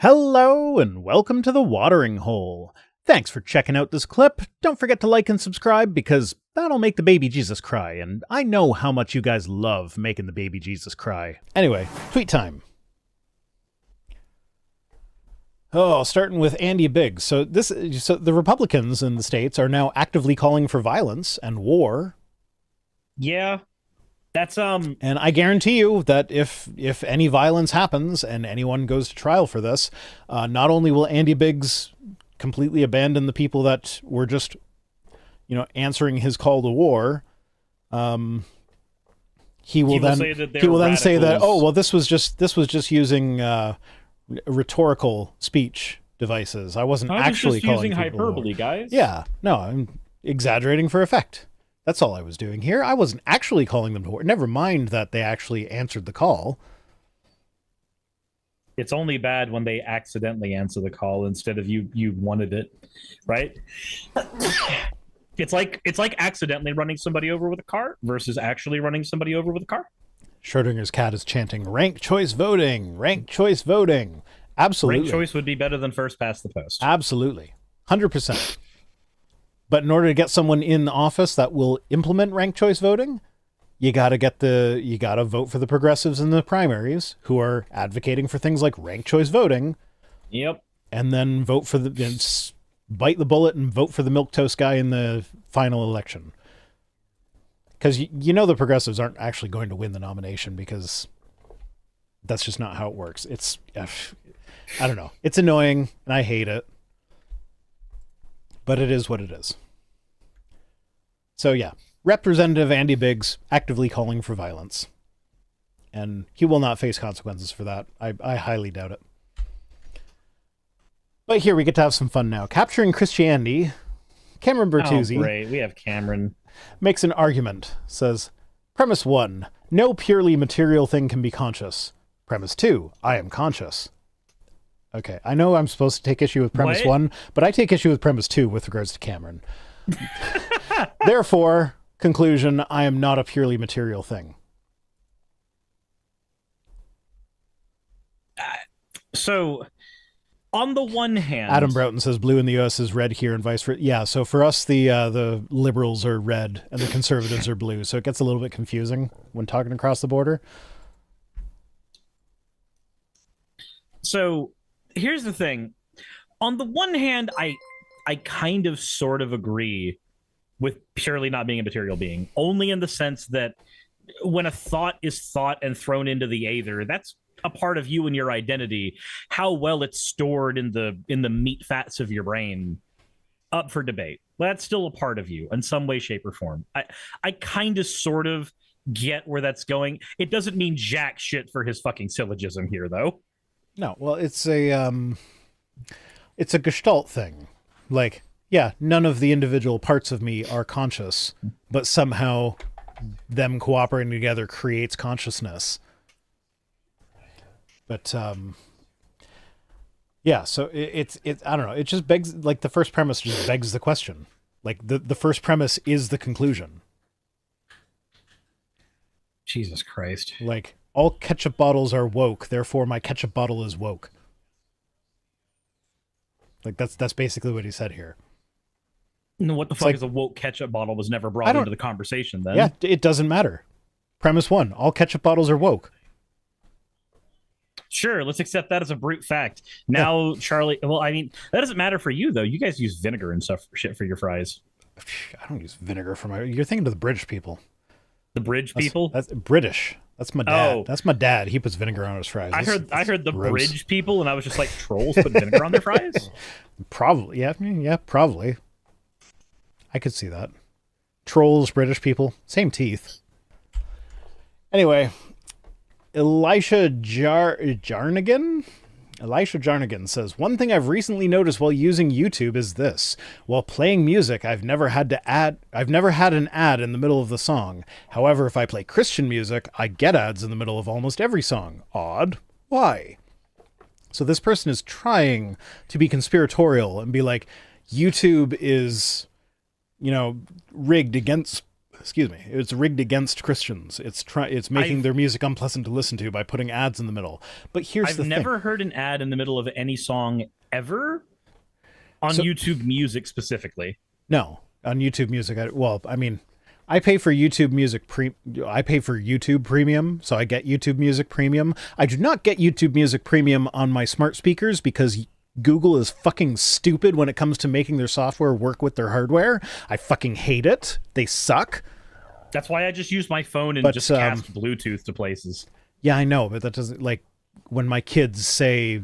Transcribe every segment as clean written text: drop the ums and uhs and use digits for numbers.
Hello and welcome to the Watering Hole. Thanks for checking out this clip. Don't forget to like and subscribe because that'll make the baby Jesus cry, and I know how much you guys love making the baby Jesus cry. Anyway, tweet time. Oh, starting with Andy Biggs. So the Republicans in the States are now actively calling for violence and war. Yeah. That's And I guarantee you that if any violence happens and anyone goes to trial for this, not only will Andy Biggs completely abandon the people that were just, answering his call to war, he will then say that, oh well, this was just using rhetorical speech devices. I wasn't actually just using calling hyperbole, guys. Yeah, no, I'm exaggerating for effect. That's all I was doing here. I wasn't actually calling them to war. Never mind that they actually answered the call. It's only bad when they accidentally answer the call instead of you wanted it, right? It's like accidentally running somebody over with a car versus actually running somebody over with a car. Schrodinger's cat is chanting, rank choice voting, rank choice voting. Absolutely. Rank choice would be better than first past the post. Absolutely. 100%. But in order to get someone in office that will implement ranked choice voting, you gotta vote for the progressives in the primaries who are advocating for things like ranked choice voting. Yep. And then bite the bullet and vote for the milquetoast guy in the final election. Because the progressives aren't actually going to win the nomination because that's just not how it works. It's, I don't know. It's annoying and I hate it. But it is what it is. So yeah, Representative Andy Biggs actively calling for violence. And he will not face consequences for that. I highly doubt it. But here we get to have some fun now. Capturing Christianity, Cameron Bertuzzi. Oh, great. We have Cameron. Makes an argument. Says, Premise 1, no purely material thing can be conscious. Premise 2, I am conscious. Okay, I know I'm supposed to take issue with premise 1, but I take issue with premise 2 with regards to Cameron. Therefore, conclusion, I am not a purely material thing. So, on the one hand... Adam Broughton says blue in the U.S. is red here and vice versa. Yeah, so for us, the liberals are red and the conservatives are blue, so it gets a little bit confusing when talking across the border. So... here's the thing. On the one hand, I kind of sort of agree with purely not being a material being, only in the sense that when a thought is thought and thrown into the aether, that's a part of you and your identity. How well it's stored in the meat fats of your brain, up for debate. That's still a part of you in some way, shape, or form. I kind of sort of get where that's going. It doesn't mean jack shit for his fucking syllogism here, though. No, well, it's a Gestalt thing. Like, yeah, none of the individual parts of me are conscious, but somehow them cooperating together creates consciousness. But, yeah, so it's I don't know, it just begs, like, the first premise just begs the question. Like, the first premise is the conclusion. Jesus Christ. Like, all ketchup bottles are woke, therefore my ketchup bottle is woke. Like, that's basically what he said here. No, what the fuck is a woke ketchup bottle was never brought into the conversation then? Yeah, it doesn't matter. Premise 1, all ketchup bottles are woke. Sure, let's accept that as a brute fact. Now, yeah. Charlie, well, I mean, that doesn't matter for you, though. You guys use vinegar and stuff for your fries. I don't use vinegar for my... You're thinking of the British people. The bridge people? That's British. That's my dad. Oh. That's my dad. He puts vinegar on his fries. I heard the gross. Bridge people, and I was just like, trolls put vinegar on their fries? Probably. Yeah, probably. I could see that. Trolls, British people, same teeth. Anyway, Elisha Jarnigan says, one thing I've recently noticed while using YouTube is this. While playing music, I've never had an ad in the middle of the song. However, if I play Christian music, I get ads in the middle of almost every song. Odd. Why? So this person is trying to be conspiratorial and be like, YouTube is, rigged against Excuse me. It's rigged against Christians. It's making their music unpleasant to listen to by putting ads in the middle. But here's the thing. I've never heard an ad in the middle of any song ever on YouTube Music specifically. No, on YouTube Music. I pay for YouTube Music I pay for YouTube Premium, so I get YouTube Music Premium. I do not get YouTube Music Premium on my smart speakers because Google is fucking stupid when it comes to making their software work with their hardware. I fucking hate it. They suck. That's why I just use my phone and just cast Bluetooth to places. Yeah, I know, but that doesn't, like, when my kids say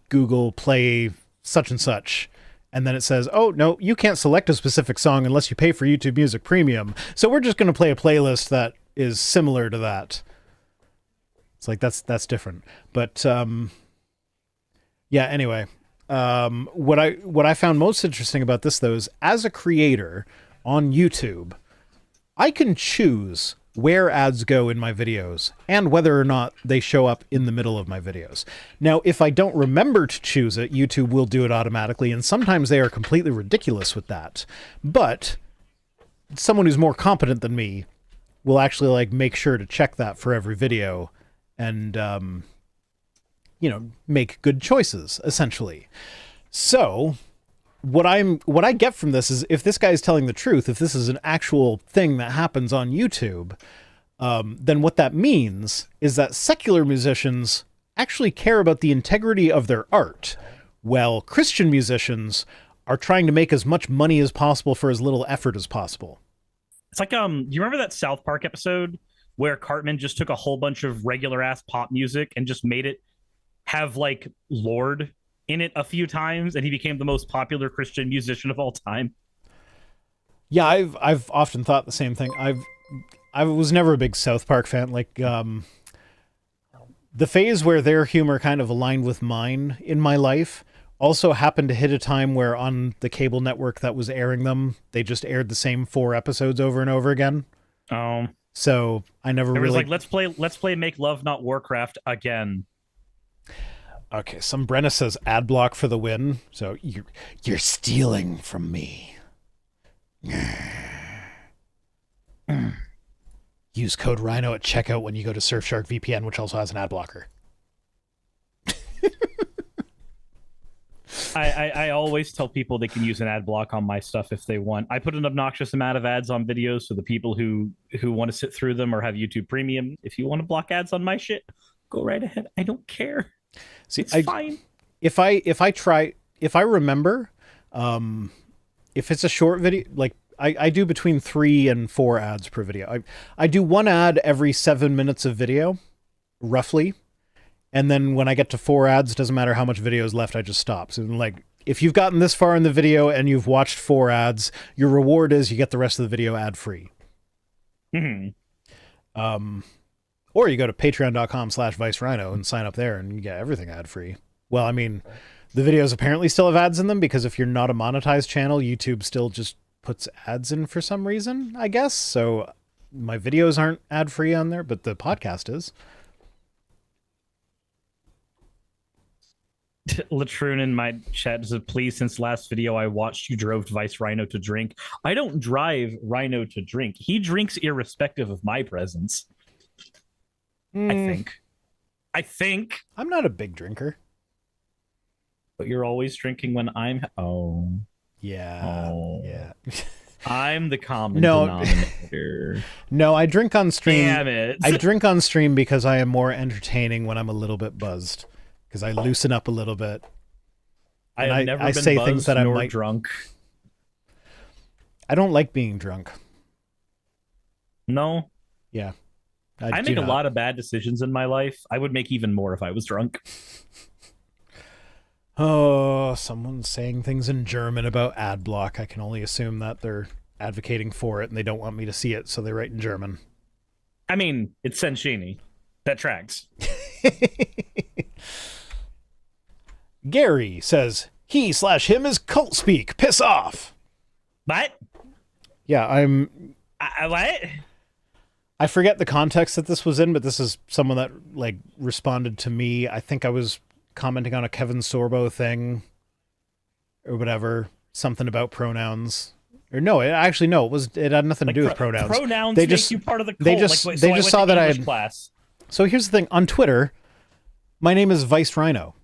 Google play such and such, and then it says, oh, no, you can't select a specific song unless you pay for YouTube Music Premium. So we're just going to play a playlist that is similar to that. It's like, that's different. But, yeah, anyway, what I found most interesting about this, though, is as a creator on YouTube, I can choose where ads go in my videos and whether or not they show up in the middle of my videos. Now, if I don't remember to choose it, YouTube will do it automatically, and sometimes they are completely ridiculous with that. But someone who's more competent than me will actually like make sure to check that for every video and make good choices, essentially. So what I get from this is, if this guy is telling the truth, if this is an actual thing that happens on YouTube, then what that means is that secular musicians actually care about the integrity of their art, while Christian musicians are trying to make as much money as possible for as little effort as possible. It's like, do you remember that South Park episode where Cartman just took a whole bunch of regular ass pop music and just made it have like Lord in it a few times, and he became the most popular Christian musician of all time? Yeah, I've often thought the same thing. I was never a big South Park fan. Like, the phase where their humor kind of aligned with mine in my life also happened to hit a time where on the cable network that was airing them, they just aired the same 4 episodes over and over again. So I never really... It was like, let's play Make Love Not Warcraft again. Okay, some Brenna says ad block for the win. So you're stealing from me. Use code Rhino at checkout when you go to Surfshark VPN, which also has an ad blocker. I always tell people they can use an ad block on my stuff if they want. I put an obnoxious amount of ads on videos, so the people who want to sit through them or have YouTube Premium, if you want to block ads on my shit, go right ahead. I don't care. See, it's fine. If I remember, if it's a short video, like I do between 3 and 4 ads per video. I do 1 ad every 7 minutes of video, roughly. And then when I get to 4 ads, doesn't matter how much video is left, I just stop. So like, if you've gotten this far in the video and you've watched 4 ads, your reward is you get the rest of the video ad free. Mm-hmm. Or you go to patreon.com/ViceRhino and sign up there and you get everything ad free. Well, I mean, the videos apparently still have ads in them because if you're not a monetized channel, YouTube still just puts ads in for some reason, I guess. So my videos aren't ad free on there, but the podcast is. Latrune in my chat says, please, since last video I watched, you drove Vice Rhino to drink. I don't drive Rhino to drink. He drinks irrespective of my presence. I think. I'm not a big drinker. But you're always drinking when I'm... Yeah. I'm the common denominator. No, I drink on stream. Damn it. I drink on stream because I am more entertaining when I'm a little bit buzzed. Because I loosen up a little bit. I have never been say buzzed things that nor drunk. I don't like being drunk. No. Yeah. I make a lot of bad decisions in my life. I would make even more if I was drunk. Oh, someone's saying things in German about ad block. I can only assume that they're advocating for it and they don't want me to see it, so they write in German. I mean, it's Senshini. That tracks. Gary says, he/him is cult speak. Piss off. What? Yeah, what? I forget the context that this was in, but this is someone that like responded to me. I think I was commenting on a Kevin Sorbo thing or whatever, something about pronouns. Or no, it had nothing to do with pronouns. Pronouns they make just, you part of the cult. They just, they just saw that I had class. So here's the thing. On Twitter, my name is Vice Rhino.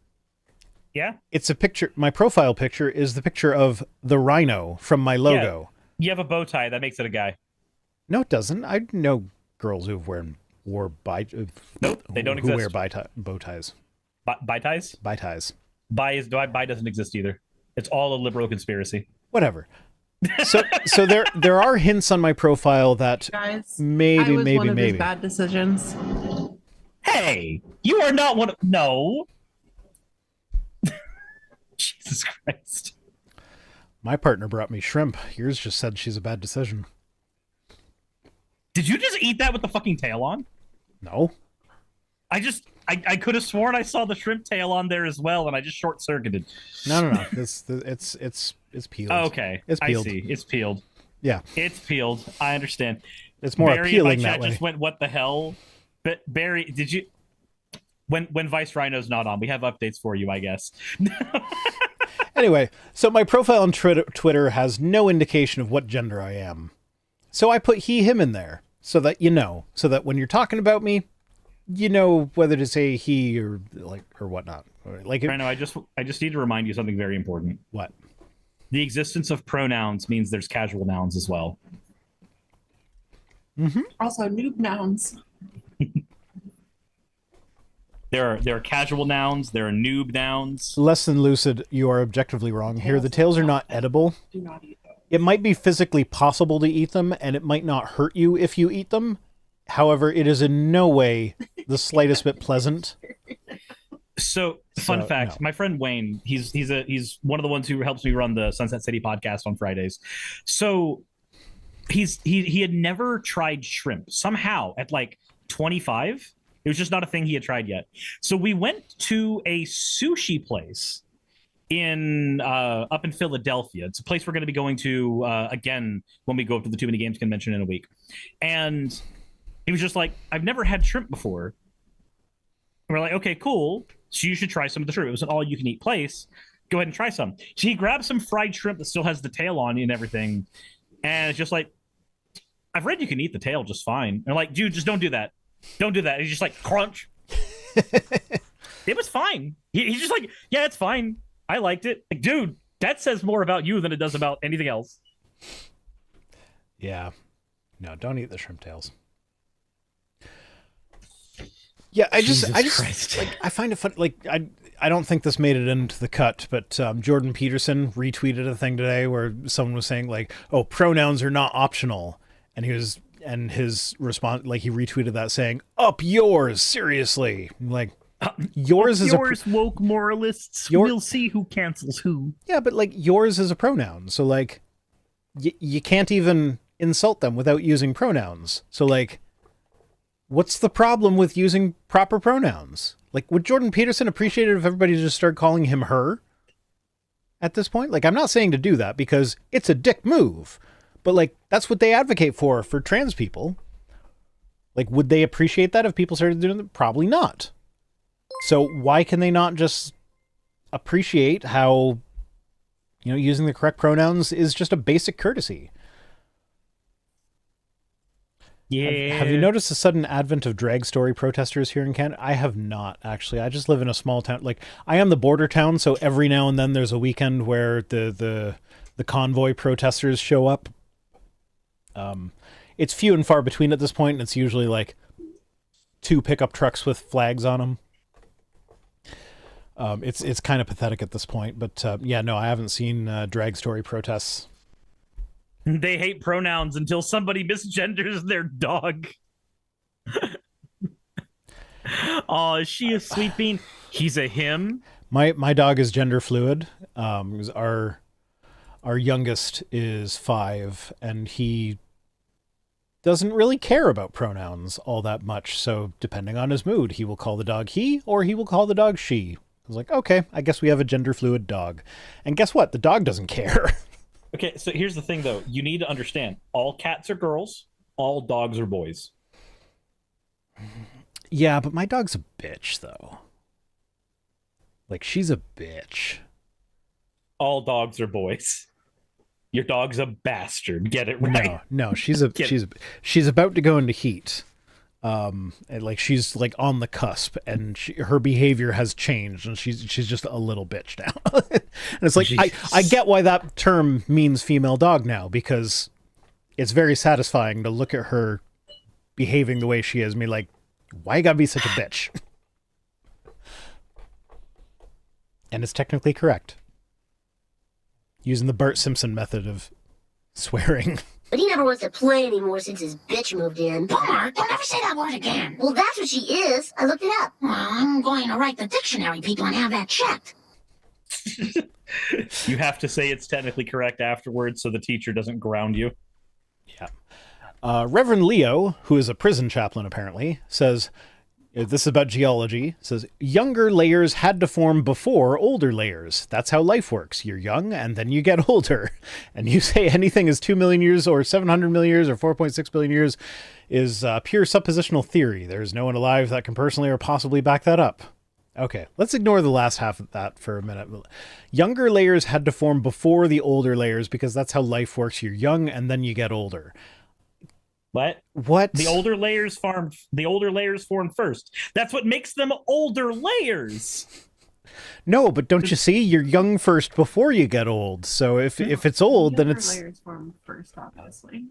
Yeah? It's a picture. My profile picture is the picture of the Rhino from my logo. Yeah, you have a bow tie. That makes it a guy. No, it doesn't. I know girls who've wore Nope, they don't who exist. wear bow ties. Bi ties? Bi ties. Bi doesn't exist either. It's all a liberal conspiracy. Whatever. So there are hints on my profile that Guys, maybe I was one of his bad decisions. Hey, you are not one of... No. Jesus Christ. My partner brought me shrimp. Yours just said she's a bad decision. Did you just eat that with the fucking tail on? No. I could have sworn I saw the shrimp tail on there as well, and I just short-circuited. No. It's peeled. Oh, okay. It's peeled. I see. It's peeled. Yeah. It's peeled. I understand. It's more Barry appealing in my chat that way. just went, what the hell? But Barry, did you... When Vice Rhino's not on, we have updates for you, I guess. Anyway, so my profile on Twitter has no indication of what gender I am. So I put he, him in there so that you know. So that when you're talking about me, you know whether to say he or whatnot. Rhino, I just need to remind you something very important. What? The existence of pronouns means there's casual nouns as well. Mm-hmm. Also, noob nouns. There are casual nouns. There are noob nouns. Less than lucid, you are objectively wrong here. The tails are not edible. Do not eat those. It might be physically possible to eat them, and it might not hurt you if you eat them. However, it is in no way the slightest bit pleasant. So, fun fact: no. my friend Wayne, he's one of the ones who helps me run the Sunset City podcast on Fridays. So, he had never tried shrimp. Somehow, at like 25, it was just not a thing he had tried yet. So we went to a sushi place in up in Philadelphia. It's a place we're going to be going to again when we go up to the Too Many Games convention in a week. And he was just like, I've never had shrimp before. And we're like, okay, cool. So you should try some of the shrimp. It was an all-you-can-eat place. Go ahead and try some. So he grabbed some fried shrimp that still has the tail on and everything. And it's just like, I've read you can eat the tail just fine. And they're like, dude, just don't do that. Don't do that. And he's just like, crunch. It was fine. He's just like, yeah, it's fine. I liked it. Like, dude, that says more about you than it does about anything else. Yeah. No, don't eat the shrimp tails. Yeah, I just like, I find it fun. Like, I don't think this made it into the cut, but Jordan Peterson retweeted a thing today where someone was saying like, "Oh, pronouns are not optional," and his response, like, he retweeted that saying, "Up yours, seriously." Like, yours is woke moralists. We'll see who cancels who. Yeah, but like, yours is a pronoun, so like, you can't even insult them without using pronouns. So like, what's the problem with using proper pronouns? Like, would Jordan Peterson appreciate it if everybody just started calling him her at this point? Like, I'm not saying to do that because it's a dick move, but like, that's what they advocate for trans people. Like, would they appreciate that if people started doing it? Probably not. So why can they not just appreciate how, using the correct pronouns is just a basic courtesy? Yeah. Have you noticed the sudden advent of drag story protesters here in Canada? I have not, actually. I just live in a small town. Like, I am the border town, so every now and then there's a weekend where the convoy protesters show up. It's few and far between at this point, and it's usually like 2 pickup trucks with flags on them. It's kind of pathetic at this point, but yeah, no, I haven't seen drag story protests. They hate pronouns until somebody misgenders their dog. Oh, is she a sweet bean? He's a him. My dog is gender fluid. Our youngest is 5, and he doesn't really care about pronouns all that much. So depending on his mood, he will call the dog he, or he will call the dog she. I was like, okay, I guess we have a gender fluid dog. And guess what? The dog doesn't care. Okay, so here's the thing, though. You need to understand, all cats are girls, all dogs are boys. Yeah, but my dog's a bitch, though. Like, she's a bitch. All dogs are boys. Your dog's a bastard. Get it right. No, she's about to go into heat. And like she's like on the cusp, and her behavior has changed, and she's just a little bitch now. And it's like I get why that term means female dog now, because it's very satisfying to look at her behaving the way she is. Me like, why you gotta be such a bitch? And it's technically correct, using the Bart Simpson method of swearing. But he never wants to play anymore since his bitch moved in. Bummer, don't ever say that word again. Well, that's what she is. I looked it up. Well, I'm going to write the dictionary, people, and have that checked. You have to say it's technically correct afterwards so the teacher doesn't ground you. Yeah. Reverend Leo, who is a prison chaplain apparently, says, this is about geology, says, younger layers had to form before older layers. That's how life works. You're young, and then you get older. And you say anything is 2 million years, or 700 million years, or 4.6 billion years is pure suppositional theory. There's no one alive that can personally or possibly back that up. Okay, let's ignore the last half of that for a minute. Younger layers had to form before the older layers because that's how life works. You're young, and then you get older. What? The older layers form first. That's what makes them older layers. No, but don't you see? You're young first before you get old. So if it's old, then it's layers form first, obviously.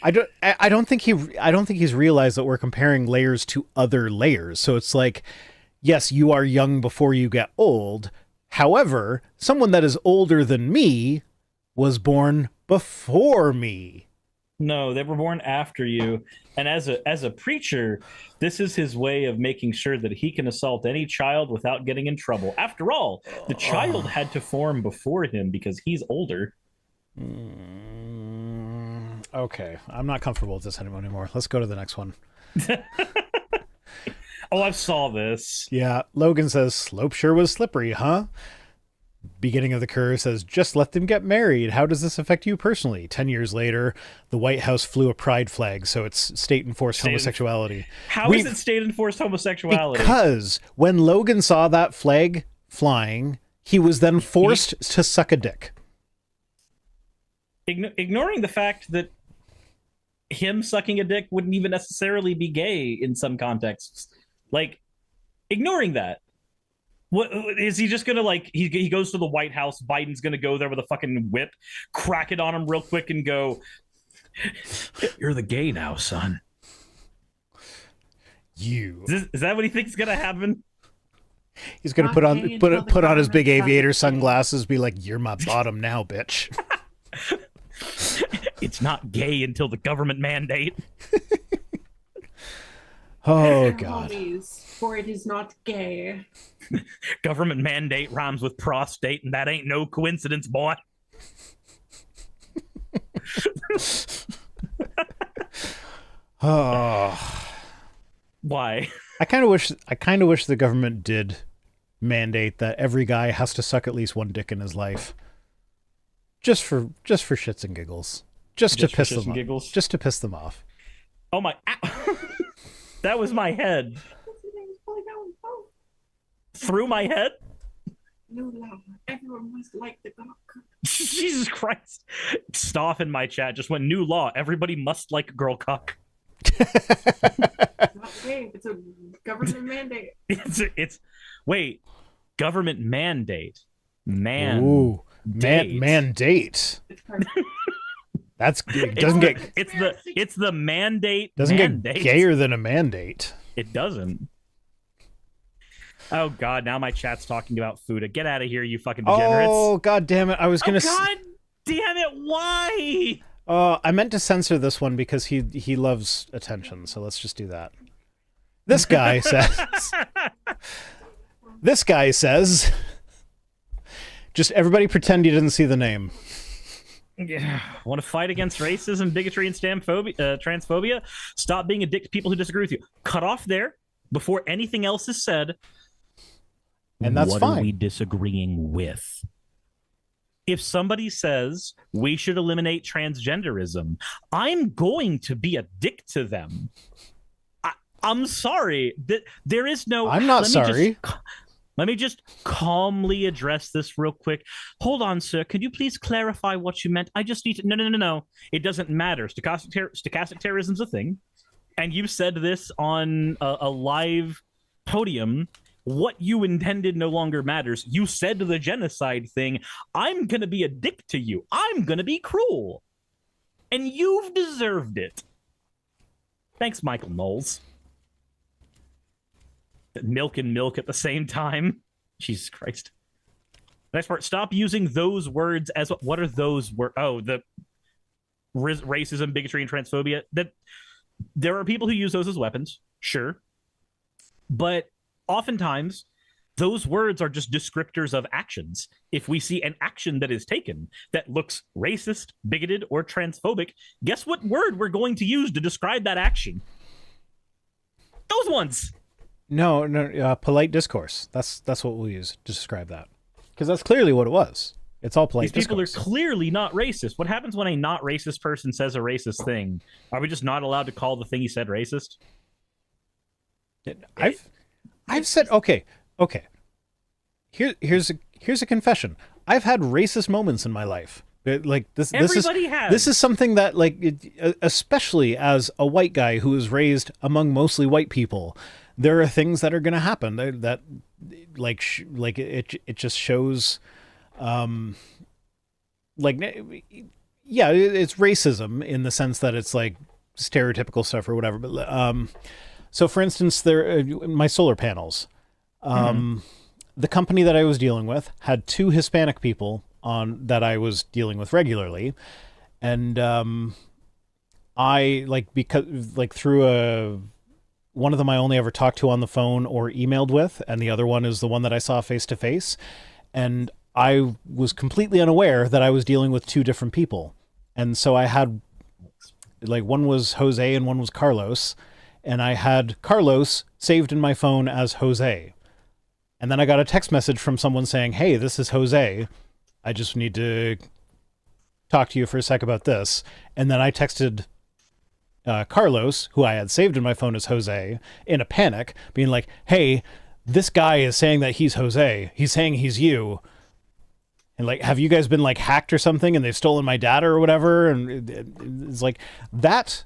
I don't think he's realized that we're comparing layers to other layers. So it's like, yes, you are young before you get old. However, someone that is older than me was born before me. No, they were born after you. And as a preacher, this is his way of making sure that he can assault any child without getting in trouble. After all, the child had to form before him because he's older. Okay, I'm not comfortable with this anymore. Let's go to the next one. Oh, I saw this. Yeah, Logan says, slope sure was slippery, huh? Beginning of the curve says, just let them get married. How does this affect you personally? 10 years later, the White House flew a pride flag, so it's state-enforced homosexuality. How is it state-enforced homosexuality? Because when Logan saw that flag flying, he was then forced to suck a dick. Ignoring the fact that him sucking a dick wouldn't even necessarily be gay in some contexts. Like, ignoring that. What is he just gonna like? He goes to the White House. Biden's gonna go there with a fucking whip, crack it on him real quick, and go, "You're the gay now, son." Is that what he thinks is gonna happen? He's gonna put on his big aviator sunglasses, be like, "You're my bottom now, bitch." It's not gay until the government mandate. Oh God! For it is not gay. Government mandate rhymes with prostate, and that ain't no coincidence, boy. Oh. Why? I kind of wish the government did mandate that every guy has to suck at least one dick in his life. Just for shits and giggles. Just to piss them off. Just to piss them off. Oh my! That was my head. Through my head? No law. Everyone must like the cock. Jesus Christ. Stoff in my chat just went, new law. Everybody must like girl cock. It's not gay. It's a government mandate. It's wait. Government mandate. Mandate. That's it doesn't get it's the mandate. Doesn't get gayer than a mandate. It doesn't. Oh God! Now my chat's talking about food. Get out of here, you fucking degenerates! Oh God damn it! I was gonna. God damn it! Why? I meant to censor this one because he loves attention. So let's just do that. This guy says. This guy says. Just everybody pretend you didn't see the name. Yeah. Want to fight against racism, bigotry, and transphobia? Stop being a dick to people who disagree with you. Cut off there before anything else is said. And that's fine. What are we disagreeing with? If somebody says we should eliminate transgenderism, I'm going to be a dick to them. I'm sorry. There is no... I'm not sorry. Let me just calmly address this real quick. Hold on, sir. Could you please clarify what you meant? I just need to. No. It doesn't matter. Stochastic terrorism's a thing. And you said this on a live podium. What you intended no longer matters. You said the genocide thing. I'm going to be a dick to you. I'm going to be cruel. And you've deserved it. Thanks, Michael Knowles. Milk and milk at the same time. Jesus Christ. Next part. Stop using those words as what are those words? Oh, the racism, bigotry, and transphobia. That there are people who use those as weapons, sure, but oftentimes those words are just descriptors of actions. If we see an action that is taken that looks racist, bigoted, or transphobic, guess what word we're going to use to describe that action? Those ones. No, polite discourse. That's what we'll use to describe that. Because that's clearly what it was. It's all polite These discourse. people are clearly not racist. What happens when a not racist person says a racist thing? Are we just not allowed to call the thing he said racist? I've said okay. Here's a confession. I've had racist moments in my life. Like this Everybody has. This is something that, like, especially as a white guy who was raised among mostly white people, there are things that are going to happen that it just shows, it's racism in the sense that it's like stereotypical stuff or whatever. But so for instance, my solar panels, the company that I was dealing with had 2 Hispanic people on that I was dealing with regularly, and I through one of them I only ever talked to on the phone or emailed with, and the other one is the one that I saw face to face, and I was completely unaware that I was dealing with 2 different people. And so I had, like, one was Jose and one was Carlos, and I had Carlos saved in my phone as Jose. And then I got a text message from someone saying, "Hey, this is Jose. I just need to talk to you for a sec about this." And then I texted Carlos, who I had saved in my phone as Jose, in a panic, being like, "Hey, this guy is saying that he's Jose. He's saying he's you. And, like, have you guys been, like, hacked or something and they've stolen my data or whatever?" And it's like, that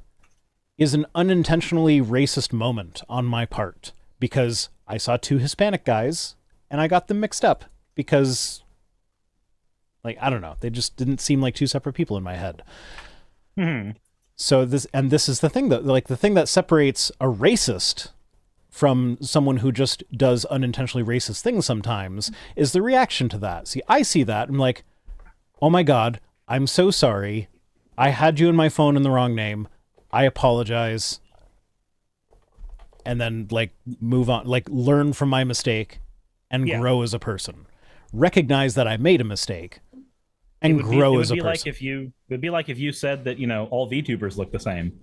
is an unintentionally racist moment on my part, because I saw 2 Hispanic guys and I got them mixed up because, like, I don't know, they just didn't seem like 2 separate people in my head. So this is the thing, though, like, the thing that separates a racist from someone who just does unintentionally racist things sometimes is the reaction to that. See, I see that, I'm like, "Oh my God, I'm so sorry. I had you in my phone in the wrong name. I apologize." And then, like, move on, like, learn from my mistake and grow as a person. Recognize that I made a mistake and grow as a person. It would be like if you said that, you know, all VTubers look the same.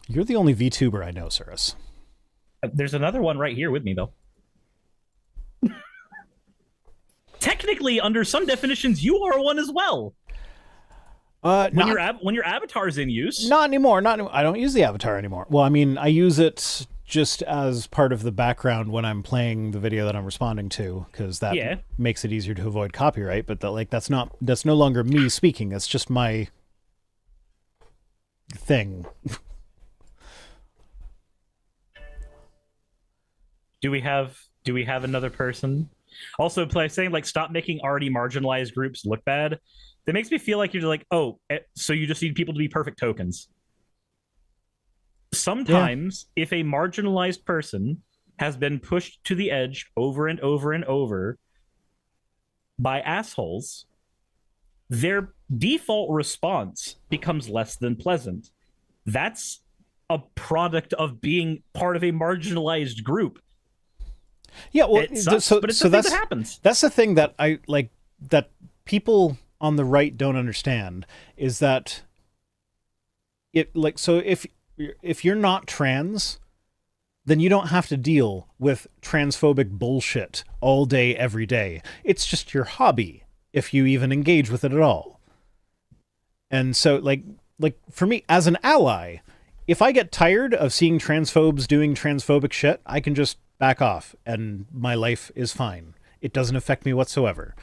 You're the only VTuber I know, Cirrus. There's another one right here with me, though. Technically, under some definitions, you are one as well. When your avatar's in use. Not anymore. I don't use the avatar anymore. Well, I mean, I use it just as part of the background when I'm playing the video that I'm responding to, because that makes it easier to avoid copyright. But that's no longer me speaking. It's just my thing. Do we have another person? Also, saying, like, stop making already marginalized groups look bad. That makes me feel like you're like, oh, so you just need people to be perfect tokens. Sometimes, if a marginalized person has been pushed to the edge over and over and over by assholes, their default response becomes less than pleasant. That's a product of being part of a marginalized group. Yeah, well, it sucks, but it's the thing that happens. That's the thing that I like, that people on the right don't understand, is that if you're not trans, then you don't have to deal with transphobic bullshit all day, every day. It's just your hobby, if you even engage with it at all. And so, like for me, as an ally, if I get tired of seeing transphobes doing transphobic shit, I can just back off, and my life is fine. It doesn't affect me whatsoever.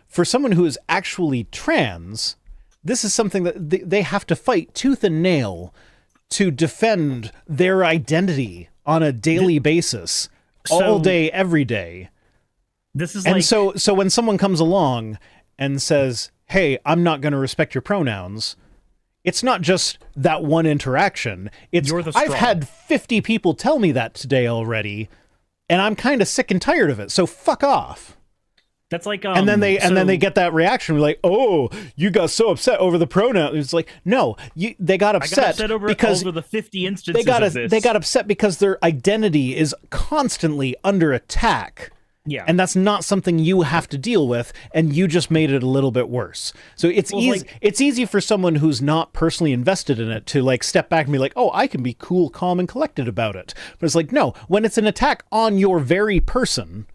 For someone who is actually trans, this is something that they have to fight tooth and nail to defend their identity on a daily basis, all day, every day. This is and so when someone comes along and says, hey, I'm not going to respect your pronouns, it's not just that one interaction. It's, I've had 50 people tell me that today already, and I'm kind of sick and tired of it, so fuck off. That's like, and then they get that reaction, like, oh, you got so upset over the pronoun. It's like, no, they got upset, because over the 50 instances of this. They got upset because their identity is constantly under attack. Yeah. And that's not something you have to deal with, and you just made it a little bit worse. So it's it's easy for someone who's not personally invested in it to like step back and be like, oh, I can be cool, calm, and collected about it. But it's like, no, when it's an attack on your very person,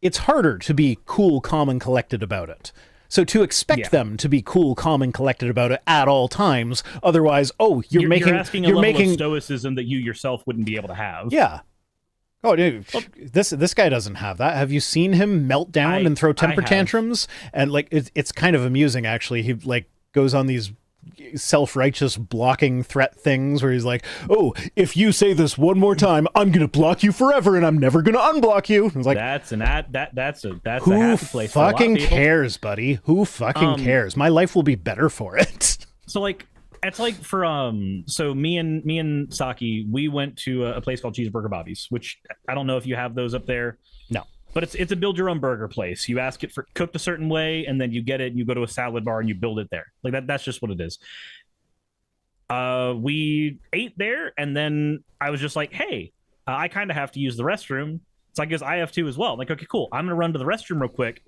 it's harder to be cool, calm, and collected about it. So to expect them to be cool, calm, and collected about it at all times, otherwise, you're asking a level of stoicism that you yourself wouldn't be able to have. Yeah. Oh, dude, this guy doesn't have that. Have you seen him melt down and throw temper tantrums? And like, it's kind of amusing, actually. He like goes on these self-righteous blocking threat things where he's like, oh, if you say this one more time, I'm gonna block you forever, and I'm never gonna unblock you. It's like, that's a happy place. Who fucking cares, buddy? Who fucking cares? My life will be better for it. So like, it's like for so me and Saki, we went to a place called Cheeseburger Bobby's, which I don't know if you have those up there. No, but it's a build your own burger place. You ask it for cooked a certain way, and then you get it, and you go to a salad bar and you build it there. Like that's just what it is. We ate there, and then I was just like, hey, I kind of have to use the restroom, so I guess I have to as well. I'm like, okay, cool, I'm gonna run to the restroom real quick.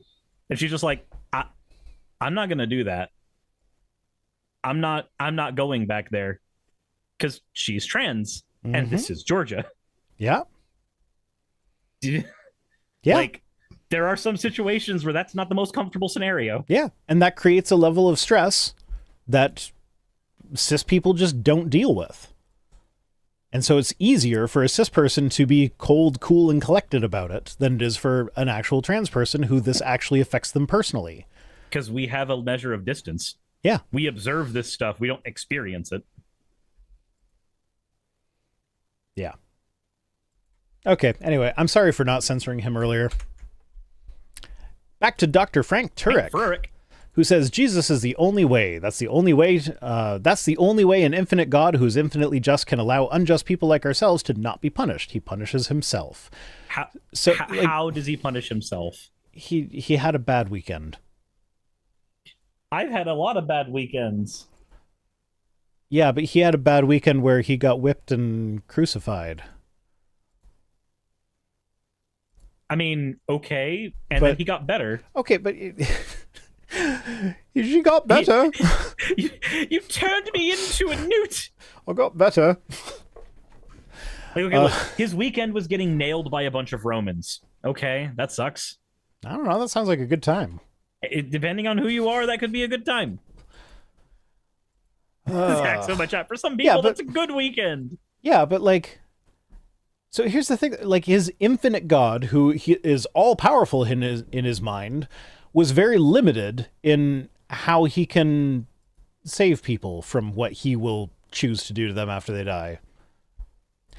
And she's just like, I'm not gonna do that. I'm not going back there because she's trans, and this is Georgia. Yeah. Yeah. Like, there are some situations where that's not the most comfortable scenario. Yeah. And that creates a level of stress that cis people just don't deal with. And so it's easier for a cis person to be cold, cool, and collected about it than it is for an actual trans person who this actually affects them personally. Because we have a measure of distance. Yeah. We observe this stuff. We don't experience it. Yeah. Okay. Anyway, I'm sorry for not censoring him earlier. Back to Dr. Frank Turek, who says Jesus is the only way. That's the only way. That's the only way an infinite God who is infinitely just can allow unjust people like ourselves to not be punished. He punishes himself. How does he punish himself? He had a bad weekend. I've had a lot of bad weekends. Yeah, but he had a bad weekend where he got whipped and crucified. I mean, okay, and then he got better. Okay, but he got better. You turned me into a newt. I got better. Like, okay, look, his weekend was getting nailed by a bunch of Romans. Okay, that sucks. I don't know. That sounds like a good time. Depending on who you are, that could be a good time. Zach, so much out. For some people, that's a good weekend. Yeah, but like, so here's the thing: like, his infinite God, who is all powerful in his mind, was very limited in how he can save people from what he will choose to do to them after they die.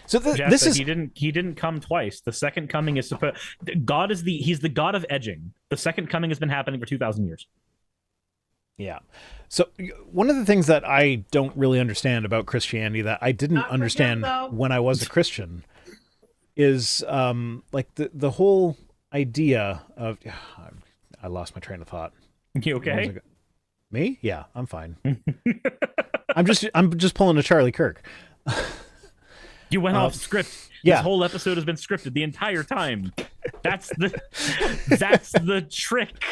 So this is he didn't come twice. The second coming is supposed. God is he's the God of edging. The second coming has been happening for 2,000 years. Yeah. So one of the things that I don't really understand about Christianity that I didn't understand when I was a Christian is like the whole idea of I lost my train of thought. You okay? Me? Yeah, I'm fine. I'm just pulling a Charlie Kirk. You went off script. Yeah. This whole episode has been scripted the entire time. That's the trick.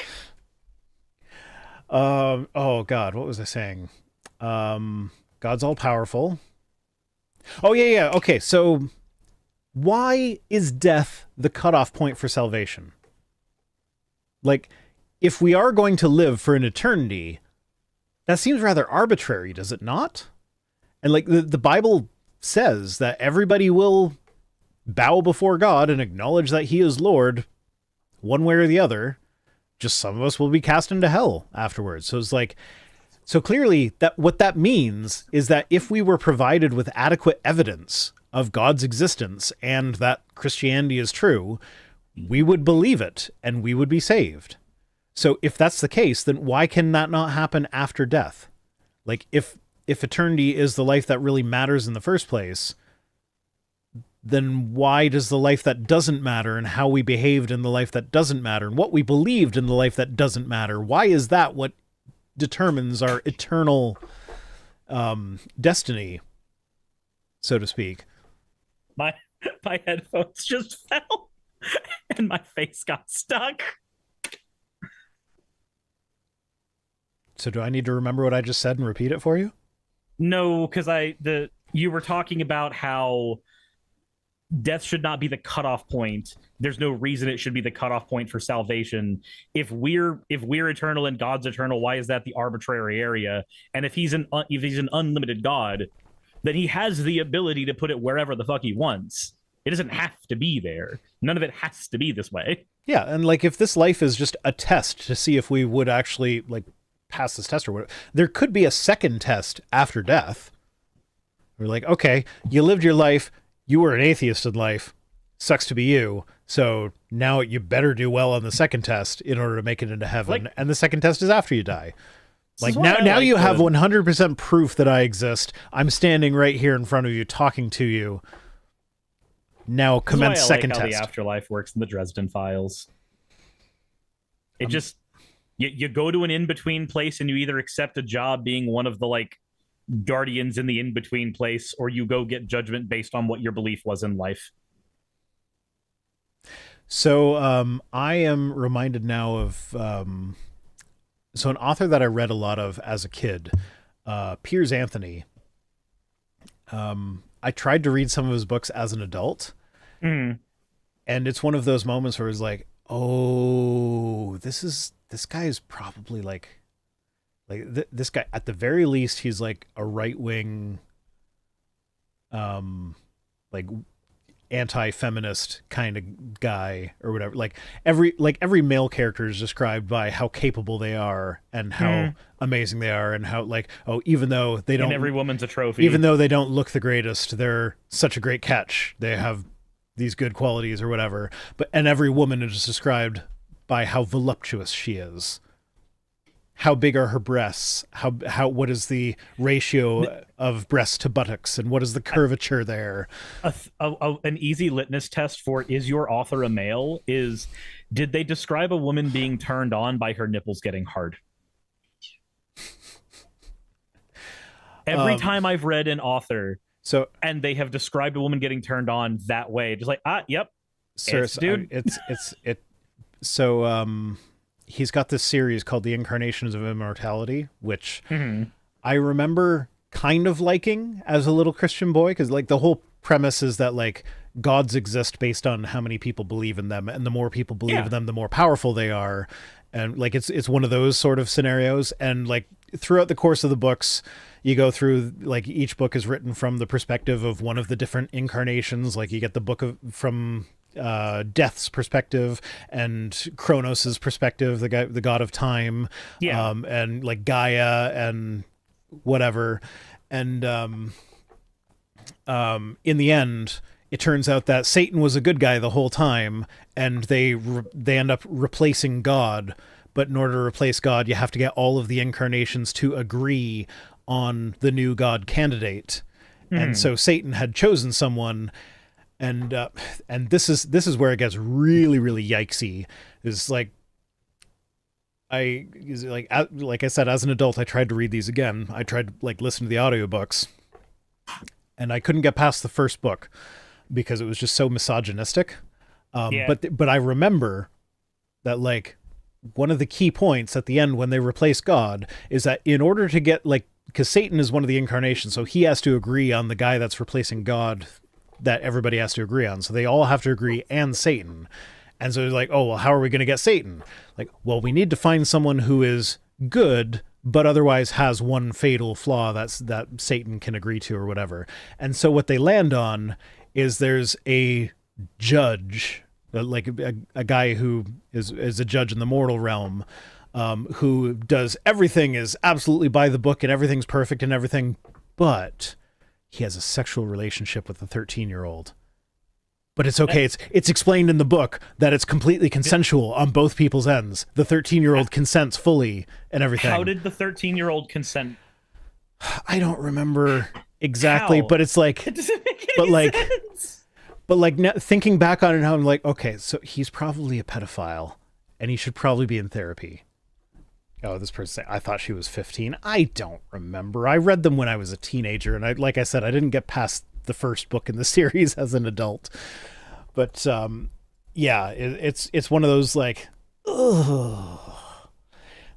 Oh God, what was I saying? God's all powerful. Oh yeah. Okay, so why is death the cutoff point for salvation? Like, if we are going to live for an eternity, that seems rather arbitrary, does it not? And like the Bible says that everybody will bow before God and acknowledge that he is Lord, one way or the other, just some of us will be cast into hell afterwards. So it's like, so clearly that what that means is that if we were provided with adequate evidence of God's existence and that Christianity is true, we would believe it and we would be saved. So if that's the case, then why can that not happen after death? Like if eternity is the life that really matters in the first place, then why does the life that doesn't matter and how we behaved in the life that doesn't matter and what we believed in the life that doesn't matter, why is that what determines our eternal destiny, so to speak? My headphones just fell and my face got stuck. So do I need to remember what I just said and repeat it for you? No, because you were talking about how death should not be the cutoff point. There's no reason it should be the cutoff point for salvation. If we're eternal and God's eternal, why is that the arbitrary area? And if he's an unlimited God, then he has the ability to put it wherever the fuck he wants. It doesn't have to be there. None of it has to be this way. Yeah, and like if this life is just a test to see if we would actually like pass this test or whatever, there could be a second test after death. We're like, okay, you lived your life, you were an atheist in life, sucks to be you, so now you better do well on the second test in order to make it into heaven, like, and the second test is after you die. Like now you have 100% proof that I exist. I'm standing right here in front of you talking to you. Now commence second test. How the afterlife works in the Dresden Files. It just you go to an in-between place and you either accept a job being one of the like guardians in the in-between place, or you go get judgment based on what your belief was in life. So I am reminded now of so an author that I read a lot of as a kid, Piers Anthony. I tried to read some of his books as an adult, and it's one of those moments where it's like, oh, this guy is probably like this guy, at the very least, he's like a right-wing, like anti-feminist kind of guy or whatever. Like every male character is described by how capable they are and how amazing they are, and how like, oh, even though they don't, and every woman's a trophy, even though they don't look the greatest, they're such a great catch. They have these good qualities or whatever. And every woman is described by how voluptuous she is. How big are her breasts? How what is the ratio of breasts to buttocks, and what is the curvature there? An easy litmus test for is your author a male is, did they describe a woman being turned on by her nipples getting hard? Every time I've read an author and they have described a woman getting turned on that way, just like, yep, sir, dude. He's got this series called The Incarnations of Immortality, which I remember kind of liking as a little Christian boy, because like the whole premise is that like gods exist based on how many people believe in them, and the more people believe in them, the more powerful they are. And like it's one of those sort of scenarios. And like throughout the course of the books, you go through, like each book is written from the perspective of one of the different incarnations. Like you get the book from Death's perspective and Kronos's perspective, the god of time, and like Gaia and whatever. And in the end, it turns out that Satan was a good guy the whole time, and they end up replacing God. But in order to replace God, you have to get all of the incarnations to agree on the new God candidate. And so Satan had chosen someone. And this is where it gets really, really yikesy. Is like I said, as an adult, I tried to read these again. I tried to like listen to the audiobooks, and I couldn't get past the first book because it was just so misogynistic. But I remember that like one of the key points at the end when they replace God is that in order to get like, because Satan is one of the incarnations, so he has to agree on the guy that's replacing God that everybody has to agree on. So they all have to agree, and Satan. And so it's like, oh, well, how are we going to get Satan? Like, well, we need to find someone who is good, but otherwise has one fatal flaw that Satan can agree to or whatever. And so what they land on is there's a judge, like a guy who is a judge in the mortal realm, who does everything is absolutely by the book and everything's perfect and everything, but he has a sexual relationship with a 13-year-old. But it's okay. It's explained in the book that it's completely consensual on both people's ends. The 13-year-old consents fully and everything. How did the 13-year-old consent? I don't remember exactly, How? but it's like, It doesn't make any sense. but like now, thinking back on it now, I'm like, okay, so he's probably a pedophile, and he should probably be in therapy. Oh, this person, I thought she was 15. I don't remember. I read them when I was a teenager, and like I said, I didn't get past the first book in the series as an adult. But yeah, it's one of those like, ugh.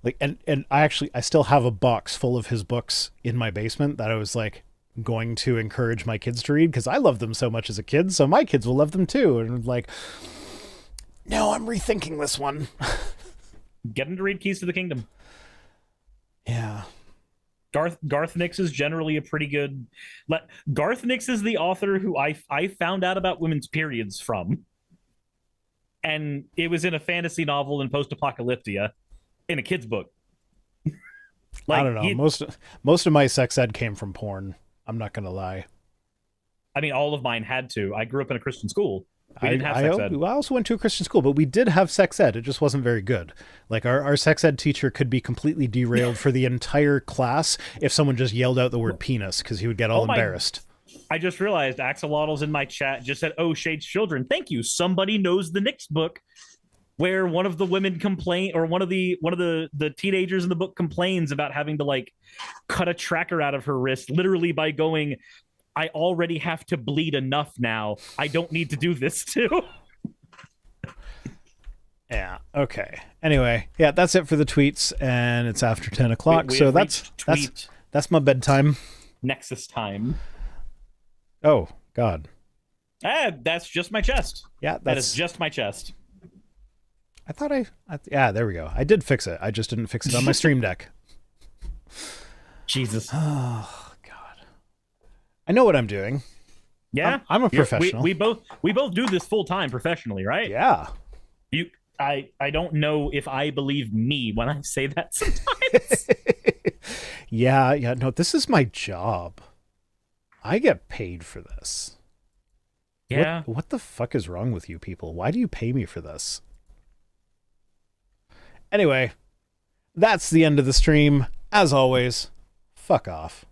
Like, and I still have a box full of his books in my basement that I was like going to encourage my kids to read because I loved them so much as a kid, so my kids will love them too. And like, no, I'm rethinking this one. Get him to read Keys to the Kingdom. Yeah. Garth Nix is generally a pretty good. Garth Nix is the author who I found out about women's periods from, and it was in a fantasy novel in post-apocalyptia, in a kid's book. I don't know. Most of my sex ed came from porn. I'm not gonna lie. I mean, all of mine had to. I grew up in a Christian school. We didn't have sex ed. I also went to a Christian school, but we did have sex ed. It just wasn't very good. Like our sex ed teacher could be completely derailed for the entire class if someone just yelled out the word penis because he would get all embarrassed. I just realized Axolotls in my chat just said, "Oh, Shade's children." Thank you. Somebody knows the Nix book where one of the women complain, or one of the teenagers in the book complains about having to like cut a tracker out of her wrist, literally by going, "I already have to bleed enough now. I don't need to do this too." Yeah. Okay. Anyway, yeah, that's it for the tweets, and it's after 10 o'clock, so that's my bedtime. Nexus time. Oh God. That's just my chest. Yeah, that is just my chest. I thought yeah, there we go. I did fix it. I just didn't fix it on my Stream Deck. Jesus. Oh God. I know what I'm doing. Yeah, I'm a professional. We both do this full time professionally, right? Yeah. I don't know if I believe me when I say that sometimes. Yeah. No, this is my job. I get paid for this. Yeah. What the fuck is wrong with you people? Why do you pay me for this? Anyway, that's the end of the stream. As always, fuck off.